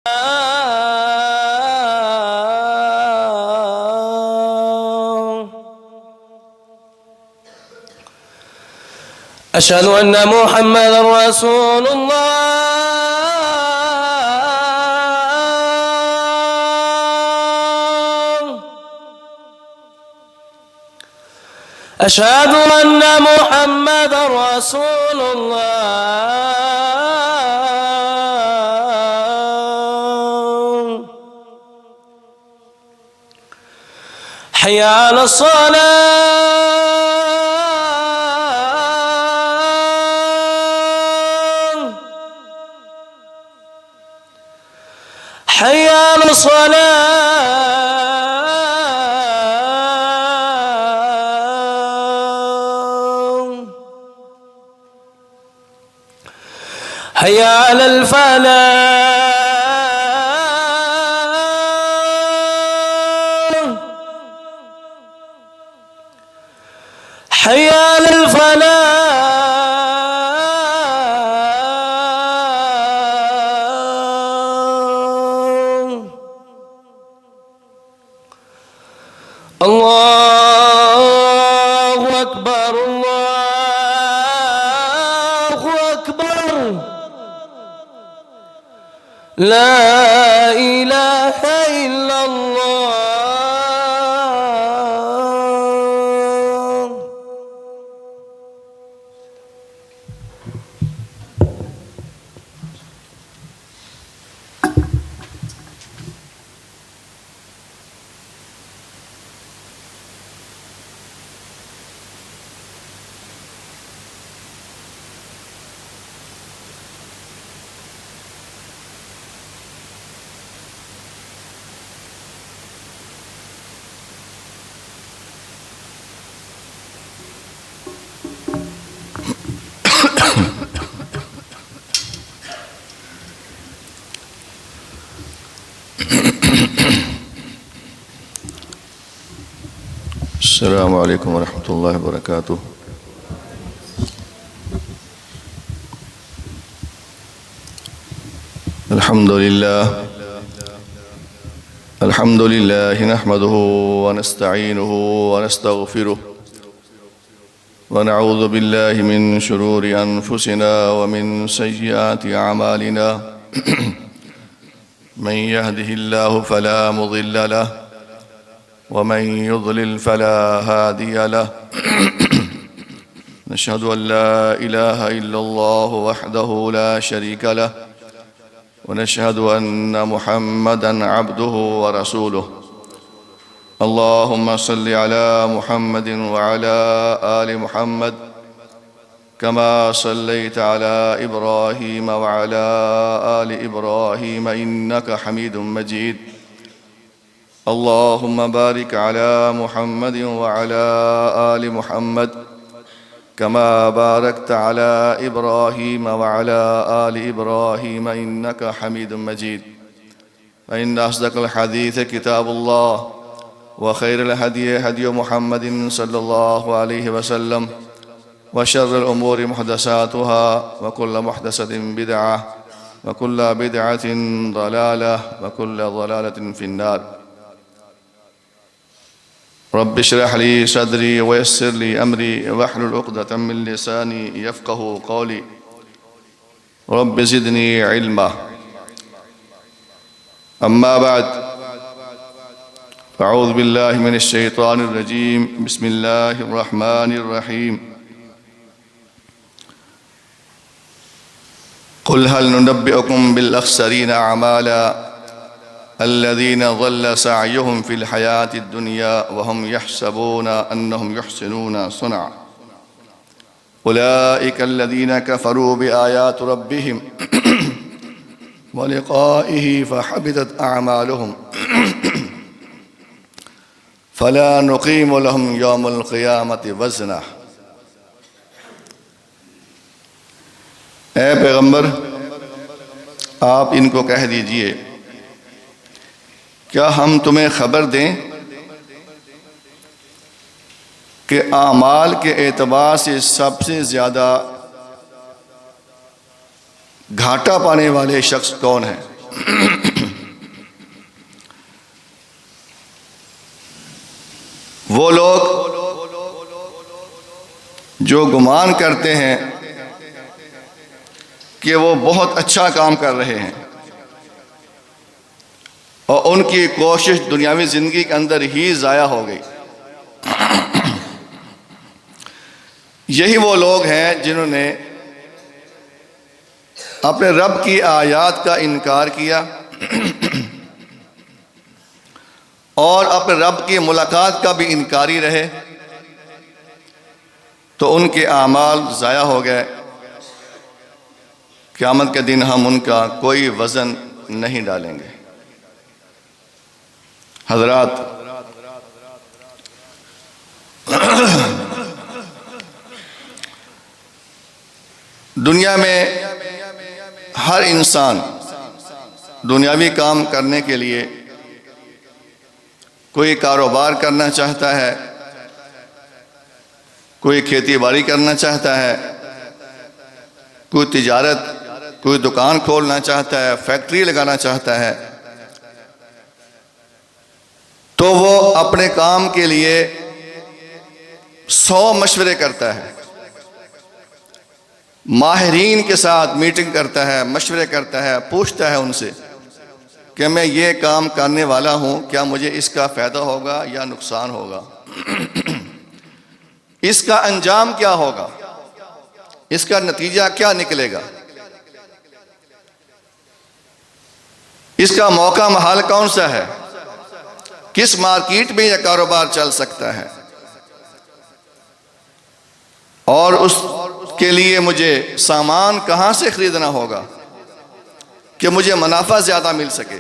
أشهد أن محمدًا رسول الله. أشهد أن محمدًا رسول الله. حي على الصلاة. حي على الصلاة. حي على الفلاح. حي على الفلاح. الله أكبر الله أكبر. لا إله إلا الله. السلام عليكم ورحمة الله وبركاته. الحمد لله نحمده ونستعينه ونستغفره ونعوذ بالله من شرور أنفسنا ومن سيئات أعمالنا. من يهده الله فلا مضل له ومن يضلل فلا هادي له. نشهد أن لا إله إلا الله وحده لا شريك له ونشهد أن محمدًا عبده ورسوله. اللهم صل على محمد وعلى آل محمد كما صليت على إبراهيم وعلى آل إبراهيم إنك حميد مجيد. اللهم بارك على محمد وعلى آل محمد كما باركت على إبراهيم وعلى آل إبراهيم إنك حميد مجيد. فإن أصدق الحديث كتاب الله وخير الهدي هدي محمد صلى الله عليه وسلم وشر الأمور محدثاتها وكل محدثة بدعة وكل بدعة ضلالة وكل ضلالة في النار. رب اشرح لي صدري ويسر لي أمري واحلل عقدة من لساني يفقه قولي. رب زدني علما. أما بعد، أعوذ بالله من الشيطان الرجيم. بسم الله الرحمن الرحيم. قل هل ننبئكم بالأخسرين أعمالا الذين ضل سعيهم في الحياة الدنيا وهم يحسبون أنهم يحسنون صنعا أولئك الذين كفروا بآيات ربهم ولقائه فحبطت أعمالهم فلا نقيم لهم يوم القيامة وزنا. اے پیغمبر، آپ ان کو کہہ دیجئے، کیا ہم تمہیں خبر دیں کہ اعمال کے اعتبار سے سب سے زیادہ گھاٹا پانے والے شخص کون ہیں؟ وہ لوگ جو گمان کرتے ہیں کہ وہ بہت اچھا کام کر رہے ہیں اور ان کی کوشش دنیاوی زندگی کے اندر ہی ضائع ہو گئی، یہی وہ لوگ ہیں جنہوں نے اپنے رب کی آیات کا انکار کیا اور اپنے رب کی ملاقات کا بھی انکاری رہے، تو ان کے اعمال ضائع ہو گئے۔ قیامت کے دن ہم ان کا کوئی وزن نہیں ڈالیں گے۔ حضرات، دنیا میں ہر انسان دنیاوی کام کرنے کے لیے کوئی کاروبار کرنا چاہتا ہے، کوئی کھیتی باڑی کرنا چاہتا ہے، کوئی تجارت، کوئی دکان کھولنا چاہتا ہے، فیکٹری لگانا چاہتا ہے، تو وہ اپنے کام کے لیے 100 مشورے کرتا ہے، ماہرین کے ساتھ میٹنگ کرتا ہے، مشورے کرتا ہے، پوچھتا ہے ان سے کہ میں یہ کام کرنے والا ہوں، کیا مجھے اس کا فائدہ ہوگا یا نقصان ہوگا، اس کا انجام کیا ہوگا، اس کا نتیجہ کیا نکلے گا، اس کا موقع محال کون سا ہے، کس مارکیٹ میں یہ کاروبار چل سکتا ہے، اور اس کے لیے مجھے سامان کہاں سے خریدنا ہوگا کہ مجھے منافع زیادہ مل سکے،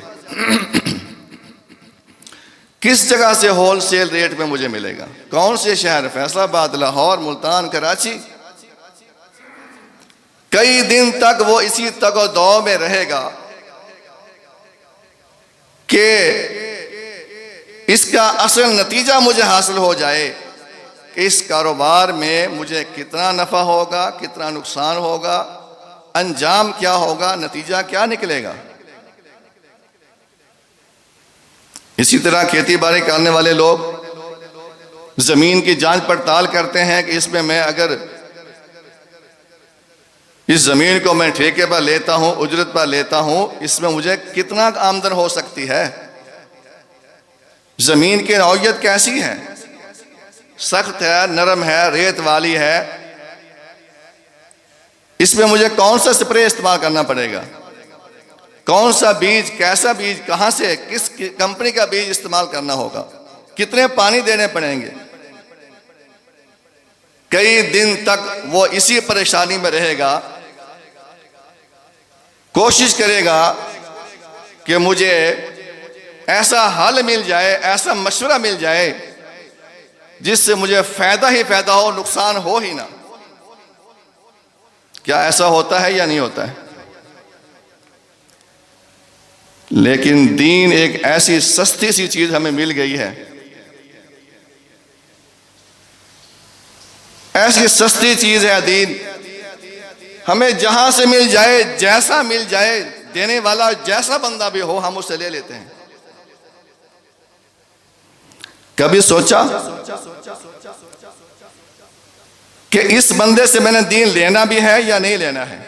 کس جگہ سے ہول سیل ریٹ میں مجھے ملے گا، کون سے شہر، فیصل آباد، لاہور، ملتان، کراچی۔ کئی دن تک وہ اسی تگ و دو میں رہے گا کہ اس کا اصل نتیجہ مجھے حاصل ہو جائے کہ اس کاروبار میں مجھے کتنا نفع ہوگا، کتنا نقصان ہوگا، انجام کیا ہوگا، نتیجہ کیا نکلے گا۔ اسی طرح کھیتی باڑی کرنے والے لوگ زمین کی جانچ پڑتال کرتے ہیں کہ اس میں اگر اس زمین کو میں ٹھیکے پر لیتا ہوں، اجرت پر لیتا ہوں، اس میں مجھے کتنا آمدن ہو سکتی ہے، زمین کی نوعیت کیسی ہے، سخت ہے، نرم ہے، ریت والی ہے، اس میں مجھے کون سا سپرے استعمال کرنا پڑے گا، کون سا بیج، کیسا بیج، کہاں سے، کس کمپنی کا بیج استعمال کرنا ہوگا، کتنے پانی دینے پڑیں گے۔ کئی دن تک وہ اسی پریشانی میں رہے گا، کوشش کرے گا کہ مجھے ایسا حل مل جائے، ایسا مشورہ مل جائے جس سے مجھے فائدہ ہی فائدہ ہو، نقصان ہو ہی نہ۔ کیا ایسا ہوتا ہے یا نہیں ہوتا ہے؟ لیکن دین ایک ایسی سستی سی چیز ہمیں مل گئی ہے، ایسی سستی چیز ہے دین، ہمیں جہاں سے مل جائے، جیسا مل جائے، دینے والا جیسا بندہ بھی ہو، ہم اسے لے لیتے ہیں۔ کبھی سوچا کہ اس بندے سے میں نے دین لینا بھی ہے یا نہیں لینا ہے،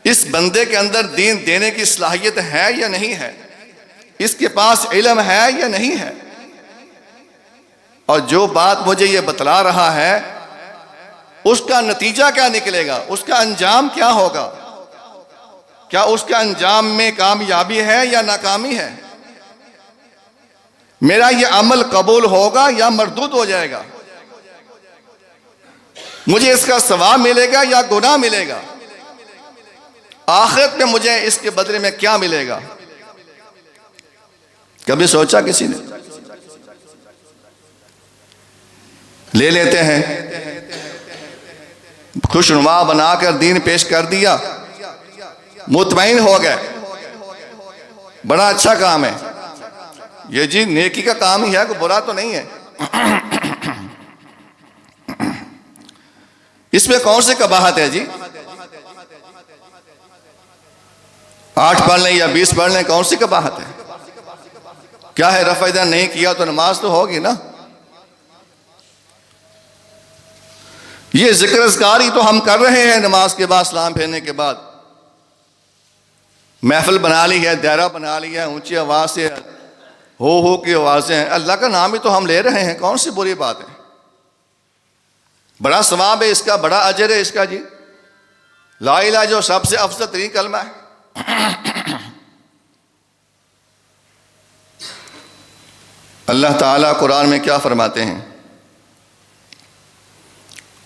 اس بندے کے اندر دین دینے کی صلاحیت ہے یا نہیں ہے، اس کے پاس علم ہے یا نہیں ہے، اور جو بات مجھے یہ بتلا رہا ہے اس کا نتیجہ کیا نکلے گا، اس کا انجام کیا ہوگا، کیا اس کا انجام میں کامیابی ہے یا ناکامی ہے، میرا یہ عمل قبول ہوگا یا مردود ہو جائے گا، مجھے اس کا ثواب ملے گا یا گناہ ملے گا، آخرت میں مجھے اس کے بدلے میں کیا ملے گا۔ کبھی سوچا کسی نے؟ لے لیتے ہیں، خوشنما بنا کر دین پیش کر دیا، مطمئن ہو گئے، بڑا اچھا کام ہے یہ، جی نیکی کا کام ہی ہے، کوئی برا تو نہیں ہے، اس میں کون سی قباحت ہے جی، 8 پڑھ لیں یا 20 پڑھ لیں، کون سی قباحت ہے، کیا ہے، رفع یدین نہیں کیا تو نماز تو ہوگی نا، یہ ذکر اذکار ہی تو ہم کر رہے ہیں نماز کے بعد، سلام پھیرنے کے بعد۔ محفل بنا لی ہے، دائرہ بنا لیا ہے، اونچی آواز سے ہو کی آوازیں ہیں، اللہ کا نام ہی تو ہم لے رہے ہیں، کون سی بری بات ہے؟ بڑا ثواب ہے اس کا، بڑا اجر ہے اس کا جی۔ لا الہ جو سب سے افضل ترین کلمہ ہے۔ اللہ تعالیٰ قرآن میں کیا فرماتے ہیں؟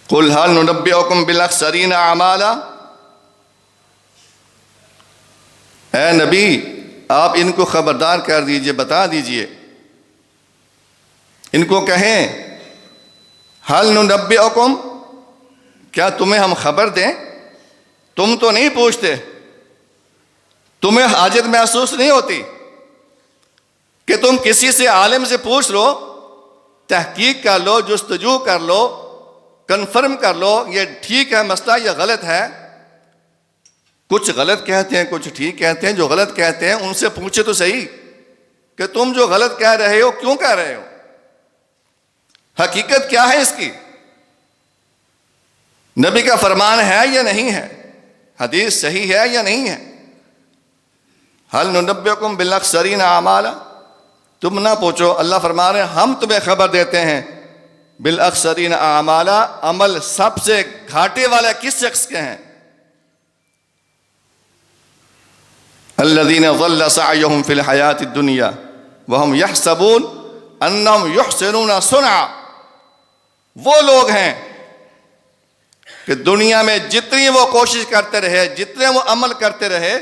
قُلْ هَلْ نُنَبِّئُكُمْ بِالْأَخْسَرِينَ أَعْمَالًا، اے نبی آپ ان کو خبردار کر دیجئے، بتا دیجئے، ان کو کہیں حل ننبئکم، کیا تمہیں ہم خبر دیں؟ تم تو نہیں پوچھتے، تمہیں حاجت محسوس نہیں ہوتی کہ تم کسی سے عالم سے پوچھ لو، تحقیق کر لو، جستجو کر لو، کنفرم کر لو یہ ٹھیک ہے مسئلہ یا غلط ہے۔ کچھ غلط کہتے ہیں، کچھ ٹھیک کہتے ہیں، جو غلط کہتے ہیں ان سے پوچھے تو صحیح کہ تم جو غلط کہہ رہے ہو کیوں کہہ رہے ہو، حقیقت کیا ہے اس کی، نبی کا فرمان ہے یا نہیں ہے، حدیث صحیح ہے یا نہیں ہے۔ حل ننبئکم بالاخسرین اعمالا، تم نہ پوچھو، اللہ فرما رہے ہیں ہم تمہیں خبر دیتے ہیں بالاخسرین اعمالا، عمل سب سے گھاٹے والا کس شخص کے ہیں؟ الذین ضل سعیہم فی الحیاۃ الدنیا وہم یحسبون انہم یحسنون صنعا، وہ لوگ ہیں کہ دنیا میں جتنی وہ کوشش کرتے رہے، جتنے وہ عمل کرتے رہے،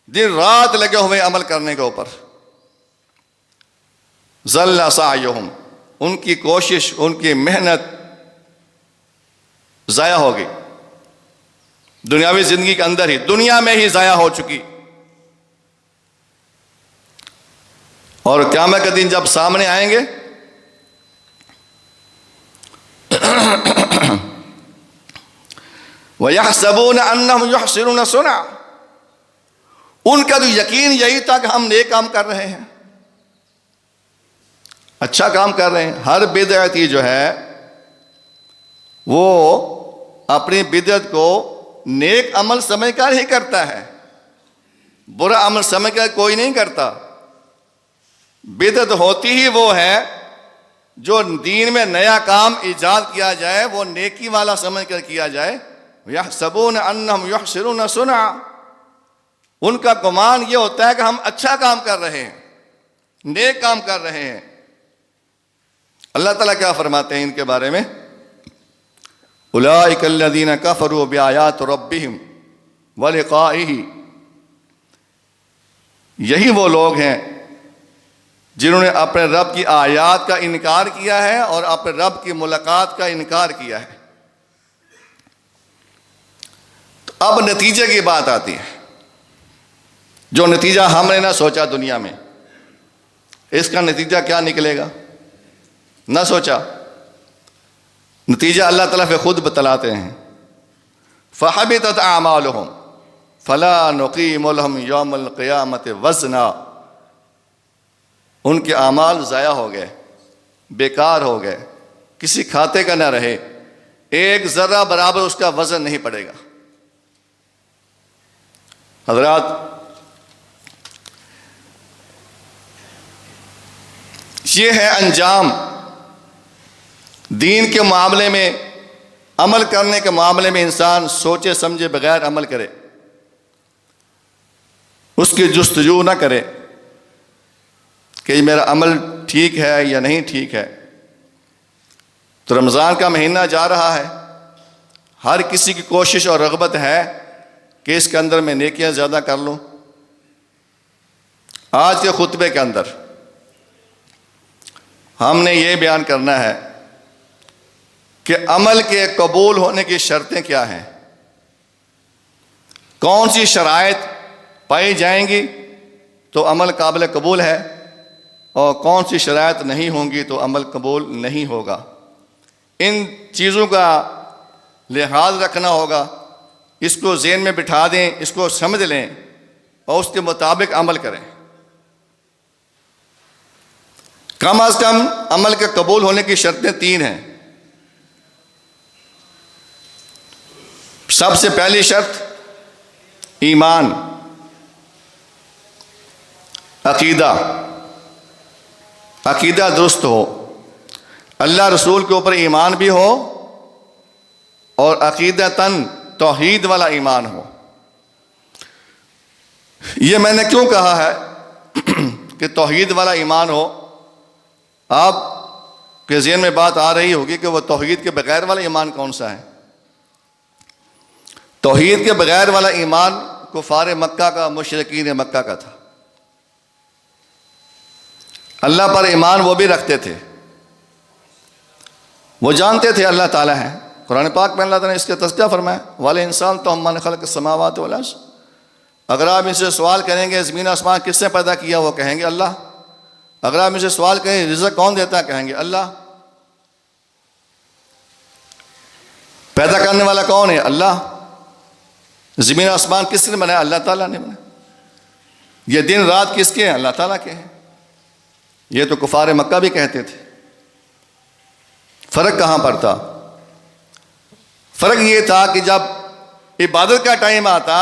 دن رات لگے ہوئے عمل کرنے کے اوپر، ضل سعیہم، ان کی کوشش، ان کی محنت ضائع ہوگی، دنیاوی زندگی کے اندر ہی، دنیا میں ہی ضائع ہو چکی، اور قیامت کے دن جب سامنے آئیں گے وَيَحْسَبُونَ أَنَّهُمْ يُحْسِنُونَ صُنْعًا، ان کا تو یقین یہی تھا کہ ہم نیک کام کر رہے ہیں، اچھا کام کر رہے ہیں۔ ہر بدعتی جو ہے وہ اپنی بدعت کو نیک عمل سمجھ کر ہی کرتا ہے، برا عمل سمجھ کر کوئی نہیں کرتا۔ بدعت ہوتی ہی وہ ہے جو دین میں نیا کام ایجاد کیا جائے وہ نیکی والا سمجھ کر کیا جائے۔ یحسبون انہم یحسنون صنعا، ان کا گمان یہ ہوتا ہے کہ ہم اچھا کام کر رہے ہیں، نیک کام کر رہے ہیں۔ اللہ تعالیٰ کیا فرماتے ہیں ان کے بارے میں؟ اولئک الذین کفروا بآیات ربہم ولقائہ، یہی وہ لوگ ہیں جنہوں نے اپنے رب کی آیات کا انکار کیا ہے اور اپنے رب کی ملاقات کا انکار کیا ہے۔ تو اب نتیجے کی بات آتی ہے، جو نتیجہ ہم نے نہ سوچا دنیا میں، اس کا نتیجہ کیا نکلے گا نہ سوچا، نتیجہ اللہ تعالیٰ پہ خود بتلاتے ہیں۔ فَحَبِطَتْ أَعْمَالُهُمْ فَلَا نُقِيمُ لَهُمْ يَوْمَ الْقِيَامَةِ وَزْنًا، ان کے اعمال ضائع ہو گئے، بیکار ہو گئے، کسی کھاتے کا نہ رہے، ایک ذرہ برابر اس کا وزن نہیں پڑے گا۔ حضرات، یہ ہے انجام دین کے معاملے میں، عمل کرنے کے معاملے میں انسان سوچے سمجھے بغیر عمل کرے، اس کی جستجو نہ کرے کہ یہ میرا عمل ٹھیک ہے یا نہیں ٹھیک ہے۔ تو رمضان کا مہینہ جا رہا ہے، ہر کسی کی کوشش اور رغبت ہے کہ اس کے اندر میں نیکیاں زیادہ کر لوں۔ آج کے خطبے کے اندر ہم نے یہ بیان کرنا ہے کہ عمل کے قبول ہونے کی شرطیں کیا ہیں، کون سی شرائط پائی جائیں گی تو عمل قابل قبول ہے، اور کون سی شرائط نہیں ہوں گی تو عمل قبول نہیں ہوگا۔ ان چیزوں کا لحاظ رکھنا ہوگا، اس کو ذہن میں بٹھا دیں، اس کو سمجھ لیں اور اس کے مطابق عمل کریں۔ کم از کم عمل کے قبول ہونے کی شرطیں 3 ہیں۔ سب سے پہلی شرط ایمان، عقیدہ درست ہو، اللہ رسول کے اوپر ایمان بھی ہو اور عقیدتاً توحید والا ایمان ہو۔ یہ میں نے کیوں کہا ہے کہ توحید والا ایمان ہو؟ آپ کے ذہن میں بات آ رہی ہوگی کہ وہ توحید کے بغیر والا ایمان کون سا ہے؟ توحید کے بغیر والا ایمان کفار مکہ کا، مشرکین مکہ کا تھا۔ اللہ پر ایمان وہ بھی رکھتے تھے، وہ جانتے تھے اللہ تعالیٰ ہے۔ قرآن پاک میں اللہ تعالیٰ نے اس کا تذکرہ فرمایا، والے انسان تو ہم نے خلق السماوات والارض۔ اگر آپ ان سے سوال کریں گے زمین آسمان کس نے پیدا کیا، وہ کہیں گے اللہ۔ اگر آپ ان سے سوال کریں رزق کون دیتا ہے، کہیں گے اللہ۔ پیدا کرنے والا کون ہے، اللہ۔ زمین آسمان کس نے بنایا، اللہ تعالیٰ نے بنایا۔ یہ دن رات کس کے ہیں، اللہ تعالیٰ کے ہیں۔ یہ تو کفار مکہ بھی کہتے تھے۔ فرق کہاں پر تھا؟ فرق یہ تھا کہ جب عبادت کا ٹائم آتا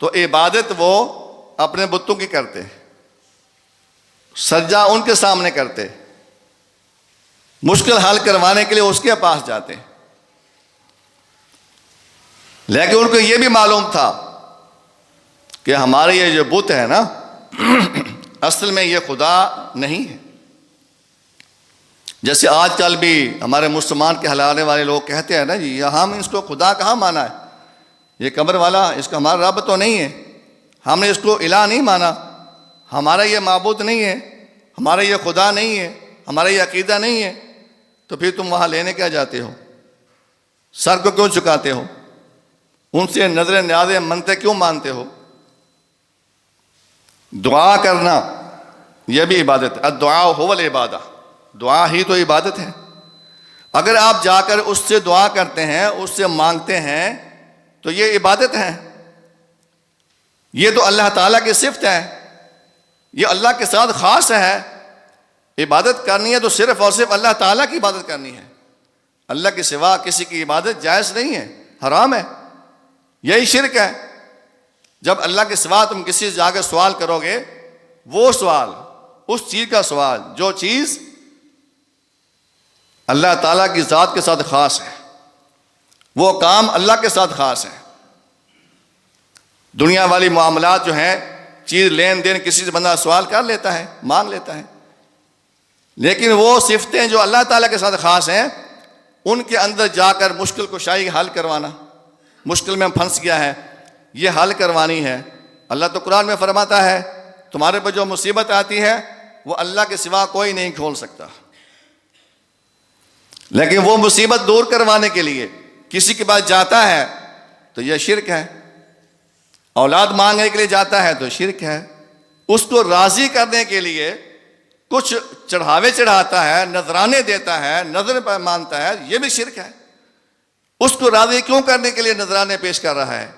تو عبادت وہ اپنے بتوں کی کرتے، سجدہ ان کے سامنے کرتے، مشکل حل کروانے کے لیے اس کے پاس جاتے۔ لیکن ان کو یہ بھی معلوم تھا کہ ہمارے یہ جو بت ہے نا اصل میں یہ خدا نہیں ہے۔ جیسے آج کل بھی ہمارے مسلمان کے ہلانے والے لوگ کہتے ہیں نا جی ہم اس کو خدا کہاں مانا ہے، یہ قبر والا اس کا ہمارا رب تو نہیں ہے، ہم نے اس کو الہ نہیں مانا، ہمارا یہ معبود نہیں ہے، ہمارا یہ خدا نہیں ہے، ہمارا یہ عقیدہ نہیں ہے۔ تو پھر تم وہاں لینے کیا جاتے ہو، سر کو کیوں چکاتے ہو، ان سے نظر نیازیں منتے کیوں مانتے ہو؟ دعا کرنا یہ بھی عبادت ہے، الدعاء هو العبادہ، دعا ہی تو عبادت ہے۔ اگر آپ جا کر اس سے دعا کرتے ہیں، اس سے مانگتے ہیں تو یہ عبادت ہے، یہ تو اللہ تعالیٰ کی صفت ہے، یہ اللہ کے ساتھ خاص ہے۔ عبادت کرنی ہے تو صرف اور صرف اللہ تعالیٰ کی عبادت کرنی ہے، اللہ کے سوا کسی کی عبادت جائز نہیں ہے، حرام ہے، یہی شرک ہے۔ جب اللہ کے سوا تم کسی سے جا کے سوال کرو گے، وہ سوال اس چیز کا سوال جو چیز اللہ تعالیٰ کی ذات کے ساتھ خاص ہے، وہ کام اللہ کے ساتھ خاص ہے۔ دنیا والی معاملات جو ہیں، چیز لین دین کسی سے بندہ سوال کر لیتا ہے، مانگ لیتا ہے، لیکن وہ صفتیں جو اللہ تعالیٰ کے ساتھ خاص ہیں ان کے اندر جا کر مشکل کشائی حل کروانا، مشکل میں پھنس گیا ہے یہ حل کروانی ہے۔ اللہ تو قرآن میں فرماتا ہے تمہارے پر جو مصیبت آتی ہے وہ اللہ کے سوا کوئی نہیں کھول سکتا، لیکن وہ مصیبت دور کروانے کے لیے کسی کے پاس جاتا ہے تو یہ شرک ہے، اولاد مانگنے کے لیے جاتا ہے تو شرک ہے، اس کو راضی کرنے کے لیے کچھ چڑھاوے چڑھاتا ہے، نذرانے دیتا ہے، نذر پر مانتا ہے، یہ بھی شرک ہے۔ اس کو راضی کیوں کرنے کے لیے نذرانے پیش کر رہا ہے؟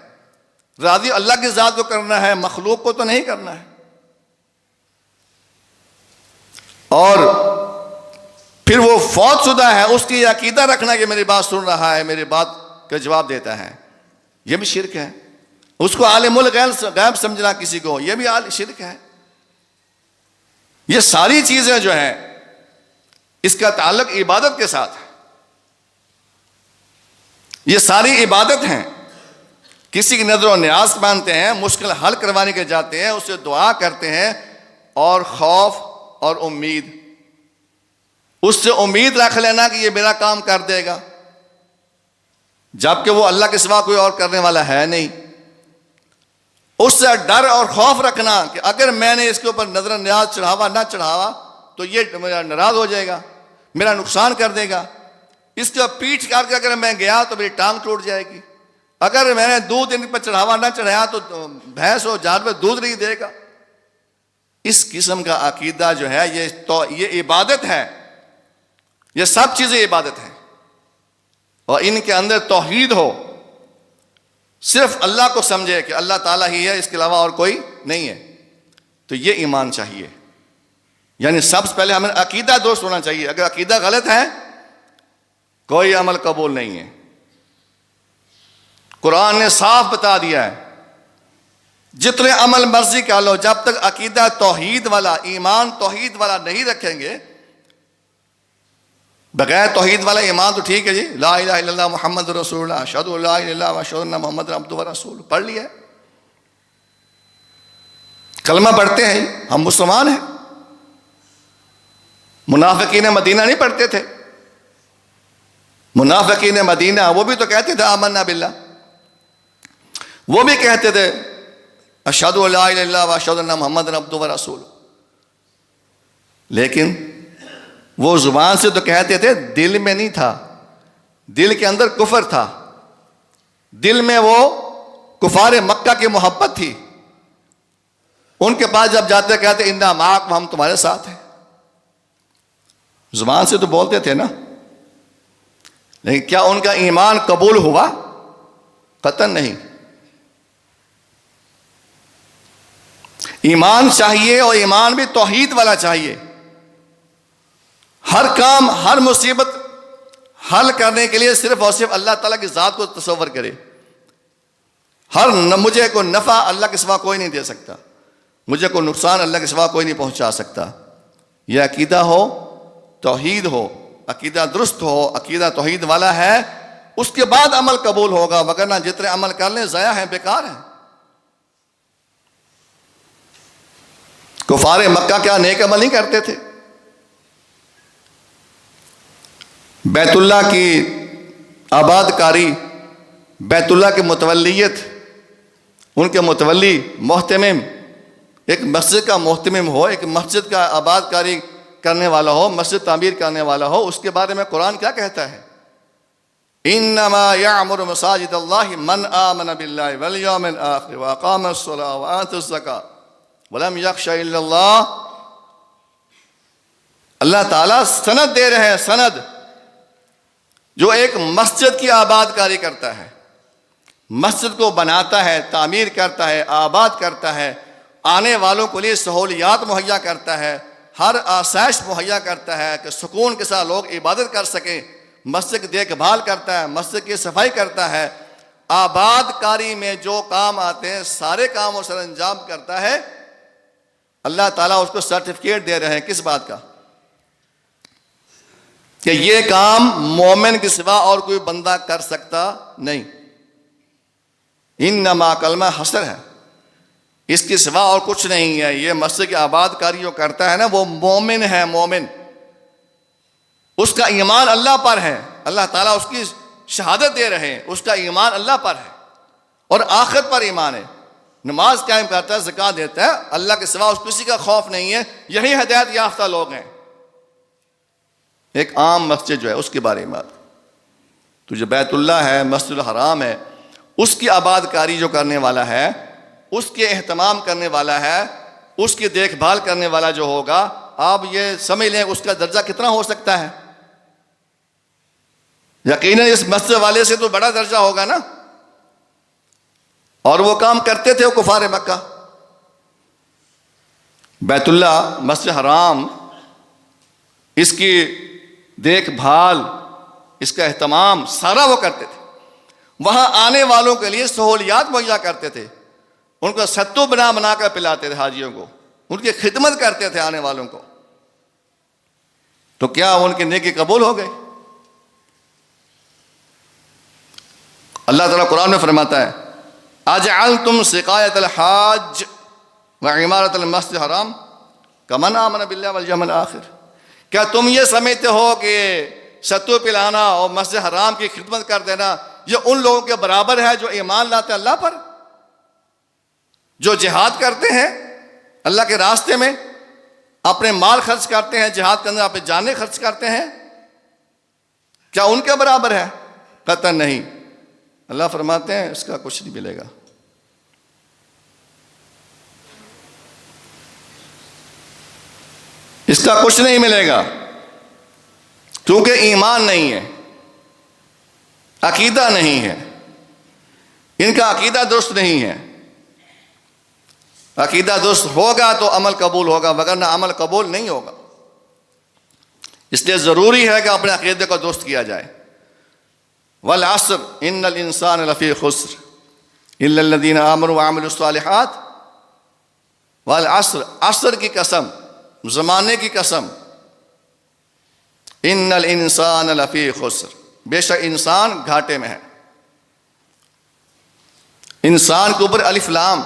راضی اللہ کی ذات کو کرنا ہے، مخلوق کو تو نہیں کرنا ہے۔ اور پھر وہ فوت شدہ ہے، اس کی عقیدہ رکھنا کہ میری بات سن رہا ہے، میری بات کا جواب دیتا ہے، یہ بھی شرک ہے۔ اس کو عالم الغیب سمجھنا کسی کو، یہ بھی شرک ہے۔ یہ ساری چیزیں جو ہیں اس کا تعلق عبادت کے ساتھ ہے، یہ ساری عبادت ہیں۔ کسی کی نظر و نیاز مانتے ہیں، مشکل حل کروانے کے جاتے ہیں، اس سے دعا کرتے ہیں، اور خوف اور امید، اس سے امید رکھ لینا کہ یہ میرا کام کر دے گا، جبکہ وہ اللہ کے سوا کوئی اور کرنے والا ہے نہیں۔ اس سے ڈر اور خوف رکھنا کہ اگر میں نے اس کے اوپر نظر نیاز چڑھاوا نہ چڑھاوا تو یہ میرا ناراض ہو جائے گا، میرا نقصان کر دے گا، اس کے پیچھ کر کے اگر میں گیا تو میری ٹانگ ٹوٹ جائے گی، اگر میں نے دودھ ان پر چڑھاوا نہ چڑھایا تو بھینس اور جانور دودھ نہیں دے گا۔ اس قسم کا عقیدہ جو ہے یہ عبادت ہے، یہ سب چیزیں عبادت ہیں، اور ان کے اندر توحید ہو، صرف اللہ کو سمجھے کہ اللہ تعالیٰ ہی ہے، اس کے علاوہ اور کوئی نہیں ہے، تو یہ ایمان چاہیے۔ یعنی سب سے پہلے ہمیں عقیدہ درست ہونا چاہیے، اگر عقیدہ غلط ہے کوئی عمل قبول نہیں ہے، قرآن نے صاف بتا دیا ہے جتنے عمل مرضی کر لو، جب تک عقیدہ توحید والا، ایمان توحید والا نہیں رکھیں گے، بغیر توحید والا ایمان تو ٹھیک ہے جی، لا الہ الا اللہ محمد رسول اللہ، اشہد ان لا الہ الا اللہ واشہد ان محمد عبدہ ورسولہ، پڑھ لیا ہے، کلمہ پڑھتے ہیں، ہم مسلمان ہیں۔ منافقین مدینہ نہیں پڑھتے تھے، منافقین مدینہ وہ بھی تو کہتے تھے آمنا باللہ، وہ بھی کہتے تھے اشہد ان لا الہ الا اللہ واشہد ان محمد عبدہ ورسولہ، لیکن وہ زبان سے تو کہتے تھے، دل میں نہیں تھا، دل کے اندر کفر تھا، دل میں وہ کفار مکہ کی محبت تھی۔ ان کے پاس جب جاتے کہتے انا معکم، ہم تمہارے ساتھ ہیں، زبان سے تو بولتے تھے نا، لیکن کیا ان کا ایمان قبول ہوا؟ قطعاً نہیں۔ ایمان چاہیے، اور ایمان بھی توحید والا چاہیے۔ ہر کام، ہر مصیبت حل کرنے کے لیے صرف اور صرف اللہ تعالیٰ کی ذات کو تصور کرے۔ مجھے کوئی نفع اللہ کے سوا کوئی نہیں دے سکتا، مجھے کوئی نقصان اللہ کے سوا کوئی نہیں پہنچا سکتا۔ یہ عقیدہ ہو، توحید ہو، عقیدہ درست ہو، عقیدہ توحید والا ہے، اس کے بعد عمل قبول ہوگا، وگرنہ جتنے عمل کر لیں ضائع ہیں، بیکار ہیں۔ کفار مکہ کیا نیک عمل نہیں کرتے تھے؟ بیت اللہ کی آباد کاری، بیت اللہ کی متولیت، ان کے متولی محتمم، ایک مسجد کا محتمم ہو، ایک مسجد کا آباد کاری کرنے والا ہو، مسجد تعمیر کرنے والا ہو، اس کے بارے میں قرآن کیا کہتا ہے؟ انما یعمر مساجد اللہ من آمن باللہ والیوم الآخر واقام الصلاۃ وآتى الزکاۃ ولم یخش الا اللہ۔ اللہ تعالیٰ سند دے رہے ہیں، سند، جو ایک مسجد کی آباد کاری کرتا ہے، مسجد کو بناتا ہے، تعمیر کرتا ہے، آباد کرتا ہے، آنے والوں کے لیے سہولیات مہیا کرتا ہے، ہر آسائش مہیا کرتا ہے کہ سکون کے ساتھ لوگ عبادت کر سکیں، مسجد کی دیکھ بھال کرتا ہے، مسجد کی صفائی کرتا ہے، آباد کاری میں جو کام آتے ہیں سارے کاموں سر انجام کرتا ہے، اللہ تعالیٰ اس کو سرٹیفکیٹ دے رہے ہیں۔ کس بات کا؟ کہ یہ کام مومن کے سوا اور کوئی بندہ کر سکتا نہیں۔ انما کلمہ حصر ہے، اس کے سوا اور کچھ نہیں ہے۔ یہ مسجد کی آباد کاری جو کرتا ہے نا، وہ مومن ہے، مومن، اس کا ایمان اللہ پر ہے، اللہ تعالیٰ اس کی شہادت دے رہے ہیں، اس کا ایمان اللہ پر ہے اور آخرت پر ایمان ہے، نماز قائم کرتا ہے، زکوٰۃ دیتا ہے، اللہ کے سوا اس کسی کا خوف نہیں ہے۔ یہی ہدایت یافتہ لوگ ہیں۔ ایک عام مسجد جو ہے اس کے بارے میں تو جو بیت اللہ ہے، مسجد الحرام ہے، اس کی آباد کاری جو کرنے والا ہے، اس کے اہتمام کرنے والا ہے، اس کی دیکھ بھال کرنے والا جو ہوگا، آپ یہ سمجھ لیں اس کا درجہ کتنا ہو سکتا ہے؟ یقیناً اس مسجد والے سے تو بڑا درجہ ہوگا نا۔ اور وہ کام کرتے تھے وہ کفار مکہ۔ بیت اللہ، مسجد حرام، اس کی دیکھ بھال، اس کا اہتمام سارا وہ کرتے تھے۔ وہاں آنے والوں کے لیے سہولیات مہیا کرتے تھے، ان کو ستو بنا بنا کر پلاتے تھے حاجیوں کو، ان کی خدمت کرتے تھے آنے والوں کو۔ تو کیا ان کی نیکی قبول ہو گئی؟ اللہ تعالیٰ قرآن میں فرماتا ہے اجعلتم سقایۃ الحاج وعمارۃ المسجد الحرام کمن آمن باللہ والیوم الآخر، کیا تم یہ سمجھتے ہو کہ ستو پلانا اور مسجد حرام کی خدمت کر دینا یہ ان لوگوں کے برابر ہے جو ایمان لاتے ہیں اللہ پر، جو جہاد کرتے ہیں اللہ کے راستے میں، اپنے مال خرچ کرتے ہیں جہاد کے اندر، اپنے جانیں خرچ کرتے ہیں؟ کیا ان کے برابر ہے؟ قطعاً نہیں۔ اللہ فرماتے ہیں اس کا کچھ نہیں ملے گا۔ اس کا کچھ نہیں ملے گا، کیونکہ ایمان نہیں ہے، عقیدہ نہیں ہے، ان کا عقیدہ درست نہیں ہے۔ عقیدہ درست ہوگا تو عمل قبول ہوگا، وگرنہ عمل قبول نہیں ہوگا۔ اس لیے ضروری ہے کہ اپنے عقیدے کو درست کیا جائے، والعصر ان الانسان لفی خسر الا الذین آمنوا وعملوا الصالحات والعصر، عصر کی قسم، زمانے کی قسم، ان الانسان لفی خسر، بے شک انسان گھاٹے میں ہے۔ انسان کے اوپر الف لام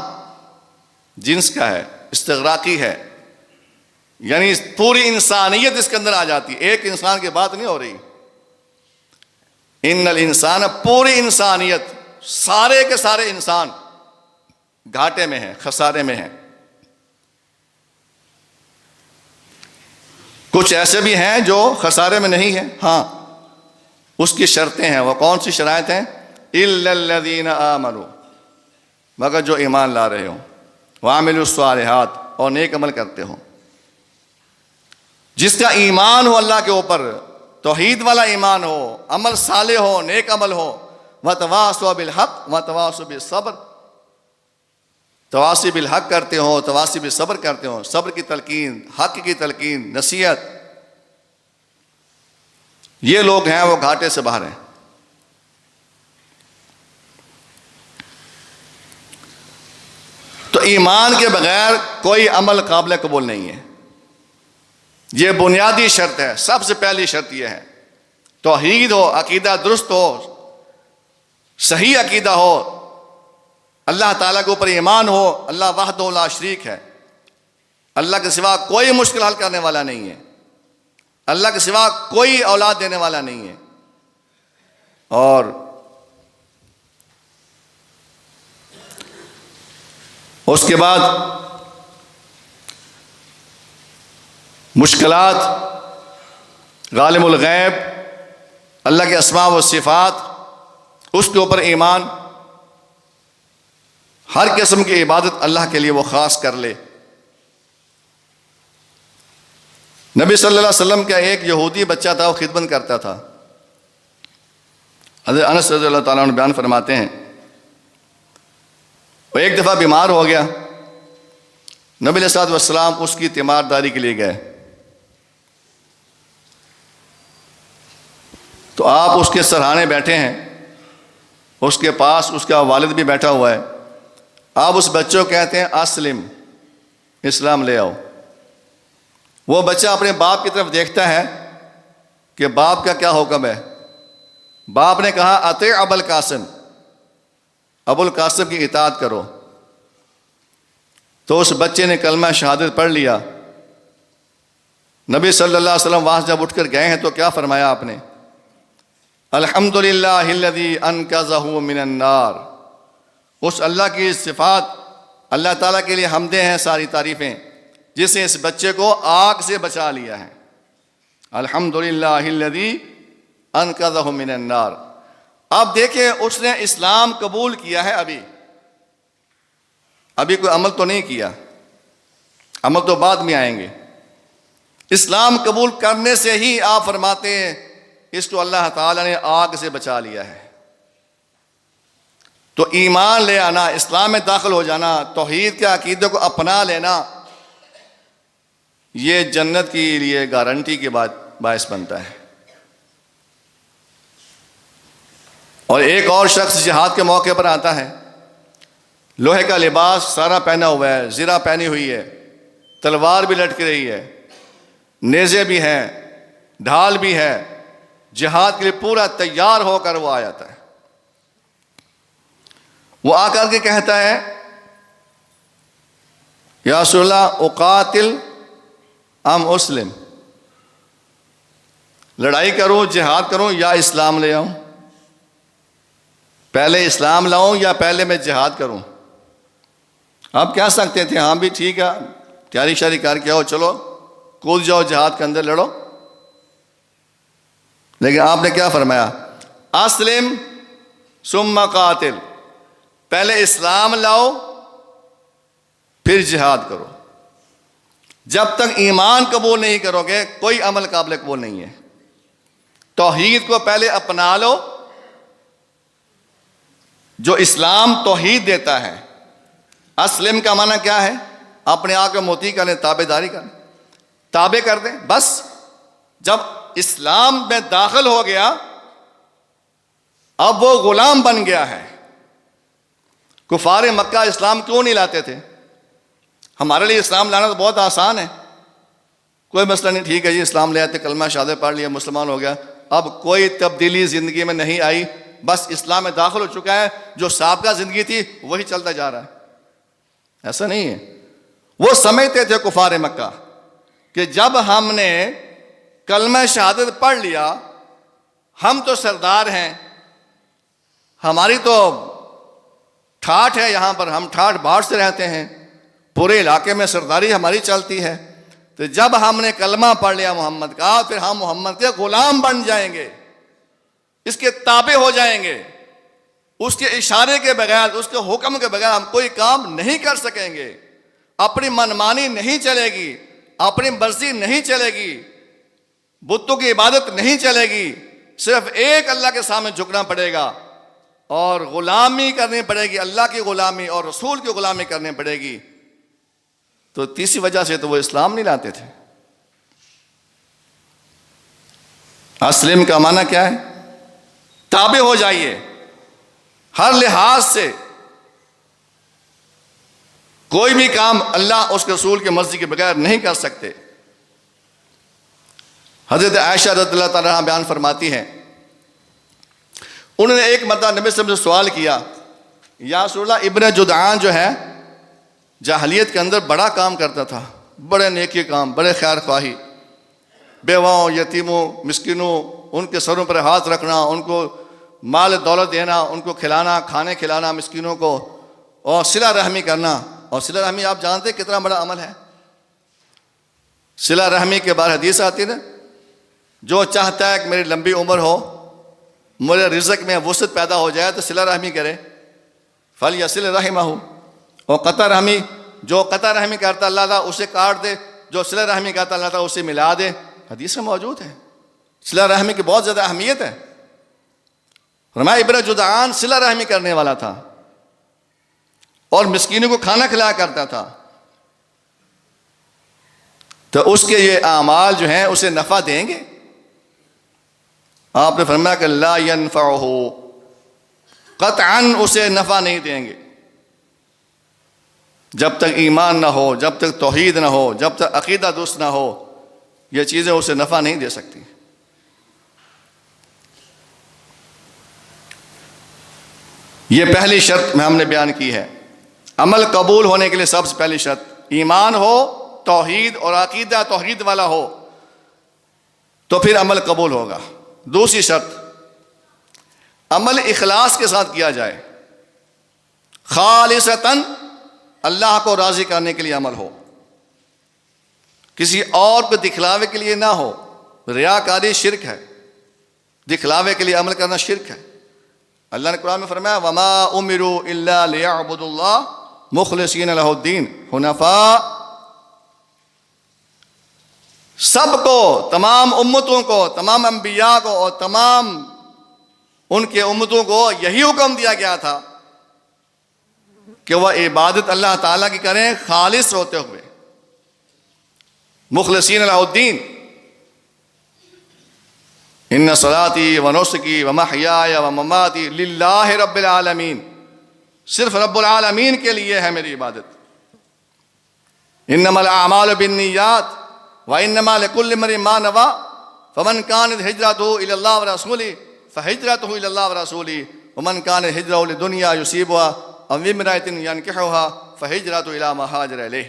جنس کا ہے، استغراقی ہے، یعنی پوری انسانیت اس کے اندر آ جاتی ہے، ایک انسان کی بات نہیں ہو رہی۔ ان الانسان، پوری انسانیت، سارے کے سارے انسان گھاٹے میں ہیں، خسارے میں ہیں۔ کچھ ایسے بھی ہیں جو خسارے میں نہیں ہیں، ہاں اس کی شرطیں ہیں۔ وہ کون سی شرائط ہیں؟ الا الذین آمنوا، مگر جو ایمان لا رہے ہوں، وعملوا الصالحات، اور نیک عمل کرتے ہوں۔ جس کا ایمان ہو اللہ کے اوپر، توحید والا ایمان ہو، عمل صالح ہو، نیک عمل ہو، وتواصوا بالحق وتواصوا بالصبر، تواصی بالحق کرتے ہو، تواصی بالصبر کرتے ہو، صبر کی تلقین، حق کی تلقین، نصیحت، یہ لوگ ہیں وہ گھاٹے سے باہر ہیں۔ تو ایمان کے بغیر کوئی عمل قابل قبول نہیں ہے، یہ بنیادی شرط ہے۔ سب سے پہلی شرط یہ ہے توحید ہو، عقیدہ درست ہو، صحیح عقیدہ ہو، اللہ تعالیٰ کے اوپر ایمان ہو، اللہ وحدہ لا شریک ہے، اللہ کے سوا کوئی مشکل حل کرنے والا نہیں ہے، اللہ کے سوا کوئی اولاد دینے والا نہیں ہے، اور اس کے بعد مشکلات، غالب الغیب، اللہ کے اسماء و صفات، اس کے اوپر ایمان، ہر قسم کی عبادت اللہ کے لیے وہ خاص کر لے۔ نبی صلی اللہ علیہ وسلم کا ایک یہودی بچہ تھا، وہ خدمت کرتا تھا۔ حضرت انس رضی اللہ تعالیٰ عنہ بیان فرماتے ہیں وہ ایک دفعہ بیمار ہو گیا، نبی علیہ الصلوۃ والسلام اس کی تیمارداری کے لیے گئے، تو آپ اس کے سرہانے بیٹھے ہیں، اس کے پاس اس کا والد بھی بیٹھا ہوا ہے، آپ اس بچے کو کہتے ہیں اسلم، اسلام لے آؤ۔ وہ بچہ اپنے باپ کی طرف دیکھتا ہے کہ باپ کا کیا حکم ہے۔ باپ نے کہا اطیع ابا القاسم، ابو القاسم کی اطاعت کرو، تو اس بچے نے کلمہ شہادت پڑھ لیا۔ نبی صلی اللہ علیہ وسلم وہاں جب اٹھ کر گئے ہیں تو کیا فرمایا آپ نے؟ الحمدللہ الذی انقذہ من النار، اس اللہ کی صفات، اللہ تعالیٰ کے لیے حمدیں ہیں، ساری تعریفیں، جس نے اس بچے کو آگ سے بچا لیا ہے۔ الحمدللہ الذی انقذہ من النار۔ اب دیکھیں اس نے اسلام قبول کیا ہے، ابھی کوئی عمل تو نہیں کیا، عمل تو بعد میں آئیں گے۔ اسلام قبول کرنے سے ہی آپ فرماتے ہیں اس کو اللہ تعالیٰ نے آگ سے بچا لیا ہے۔ تو ایمان لے آنا، اسلام میں داخل ہو جانا، توحید کے عقیدے کو اپنا لینا، یہ جنت کے لیے گارنٹی کے باعث بنتا ہے۔ اور ایک اور شخص جہاد کے موقع پر آتا ہے، لوہے کا لباس سارا پہنا ہوا ہے، زرہ پہنی ہوئی ہے، تلوار بھی لٹک رہی ہے، نیزے بھی ہیں، ڈھال بھی ہے، جہاد کے لیے پورا تیار ہو کر وہ آ جاتا ہے۔ وہ آ کر کے کہتا ہے یا رسول اللہ اقاتل ام اسلم، لڑائی کروں، جہاد کروں یا اسلام لے آؤں؟ پہلے اسلام لاؤں یا پہلے میں جہاد کروں؟ آپ کہہ سکتے تھے ہاں بھی ٹھیک ہے، تیاری شاری کر کے آؤ، چلو کود جاؤ جہاد کے اندر لڑو، لیکن آپ نے کیا فرمایا؟ اسلم ثم قاتل، پہلے اسلام لاؤ پھر جہاد کرو۔ جب تک ایمان قبول نہیں کرو گے کوئی عمل قابل قبول نہیں ہے۔ توحید کو پہلے اپنا لو، جو اسلام توحید دیتا ہے۔ اسلم کا معنی کیا ہے؟ اپنے آپ کو مطیع کر لیں، تابع داری کر لیں، تابع کر دیں، بس۔ جب اسلام میں داخل ہو گیا اب وہ غلام بن گیا ہے۔ کفار مکہ اسلام کیوں نہیں لاتے تھے؟ ہمارے لیے اسلام لانا تو بہت آسان ہے، کوئی مسئلہ نہیں، ٹھیک ہے جی اسلام لے آتے، کلمہ شہادت پڑھ لیا، مسلمان ہو گیا۔ اب کوئی تبدیلی زندگی میں نہیں آئی، بس اسلام میں داخل ہو چکا ہے، جو سابقہ زندگی تھی وہی چلتا جا رہا ہے۔ ایسا نہیں ہے۔ وہ سمجھتے تھے کفار مکہ کہ جب ہم نے کلمہ شہادت پڑھ لیا، ہم تو سردار ہیں، ہماری تو ٹھاٹھ ہے، یہاں پر ہم ٹھاٹھ باٹ سے رہتے ہیں، پورے علاقے میں سرداری ہماری چلتی ہے، تو جب ہم نے کلمہ پڑھ لیا محمد کا، پھر ہم محمد کے غلام بن جائیں گے، اس کے تابع ہو جائیں گے، اس کے اشارے کے بغیر، اس کے حکم کے بغیر ہم کوئی کام نہیں کر سکیں گے، اپنی منمانی نہیں چلے گی، اپنی مرضی نہیں چلے گی، بتوں کی عبادت نہیں چلے گی، صرف ایک اللہ کے سامنے جھکنا پڑے گا اور غلامی کرنی پڑے گی، اللہ کی غلامی اور رسول کی غلامی کرنی پڑے گی۔ تو تیسری وجہ سے تو وہ اسلام نہیں لاتے تھے۔ اسلم کا معنی کیا ہے؟ تابع ہو جائیے، ہر لحاظ سے کوئی بھی کام اللہ اس کے رسول کی مرضی کے بغیر نہیں کر سکتے۔ حضرت عائشہ رضی اللہ تعالیٰ عنہا بیان فرماتی ہیں، انہوں نے ایک مرتبہ نبی صلی اللہ علیہ وسلم سے سوال کیا، یا رسول اللہ ابن جدعان جو ہے جاہلیت کے اندر بڑا کام کرتا تھا، بڑے نیکی کام، بڑے خیر خواہی، بیواؤں، یتیموں، مسکینوں، ان کے سروں پر ہاتھ رکھنا، ان کو مال دولت دینا، ان کو کھلانا، کھانے کھلانا مسکینوں کو، اور صلہ رحمی کرنا۔ اور صلہ رحمی آپ جانتے کتنا بڑا عمل ہے۔ صلہ رحمی کے بارے حدیث آتی ہے، جو چاہتا ہے کہ میری لمبی عمر ہو، میرے رزق میں وسعت پیدا ہو جائے، تو صلہ رحمی کرے، فلیصل رحمہ۔ اور قطع رحمی، جو قطع رحمی کرتا اللہ تعالیٰ اسے کاٹ دے، جو صلہ رحمی کرتا اللہ تعالیٰ اسے ملا دے۔ حدیث میں موجود ہے، صلہ رحمی کی بہت زیادہ اہمیت ہے۔ فرمایا ابن جدعان صلہ رحمی کرنے والا تھا اور مسکینوں کو کھانا کھلایا کرتا تھا، تو اس کے یہ اعمال جو ہیں اسے نفع دیں گے؟ آپ نے فرمایا کہ لا ينفعہ، قطعاً اسے نفع نہیں دیں گے، جب تک ایمان نہ ہو، جب تک توحید نہ ہو، جب تک عقیدہ درست نہ ہو، یہ چیزیں اسے نفع نہیں دے سکتی۔ یہ پہلی شرط میں ہم نے بیان کی ہے۔ عمل قبول ہونے کے لیے سب سے پہلی شرط ایمان ہو، توحید اور عقیدہ توحید والا ہو، تو پھر عمل قبول ہوگا۔ دوسری شرط، عمل اخلاص کے ساتھ کیا جائے، خالصتاً اللہ کو راضی کرنے کے لیے عمل ہو، کسی اور کو دکھلاوے کے لیے نہ ہو۔ ریاکاری شرک ہے، دکھلاوے کے لیے عمل کرنا شرک ہے۔ اللہ نے قرآن میں فرمایا وَمَا أُمِرُوا إِلَّا لِيَعْبُدُوا اللَّهَ مُخْلِصِينَ لَهُ الدِّينَ حُنَفَاءَ۔ سب کو، تمام امتوں کو، تمام انبیاء کو اور تمام ان کے امتوں کو یہی حکم دیا گیا تھا کہ وہ عبادت اللہ تعالیٰ کی کریں خالص ہوتے ہوئے، مخلصین لہ الدین۔ ان صلاتی و نسکی و محیای و مماتی للہ رب العالمین، صرف رب العالمین کے لیے ہے میری عبادت۔ انما الاعمال بالنیات وانما لکل امرئ ما نوی فمن كانت هجرته الى الله ورسوله فهجرته الى الله ورسوله ومن كانت هجرته لدنيا يصيبها او امرأة ينكحها فهجرته الى ما هاجر اليه۔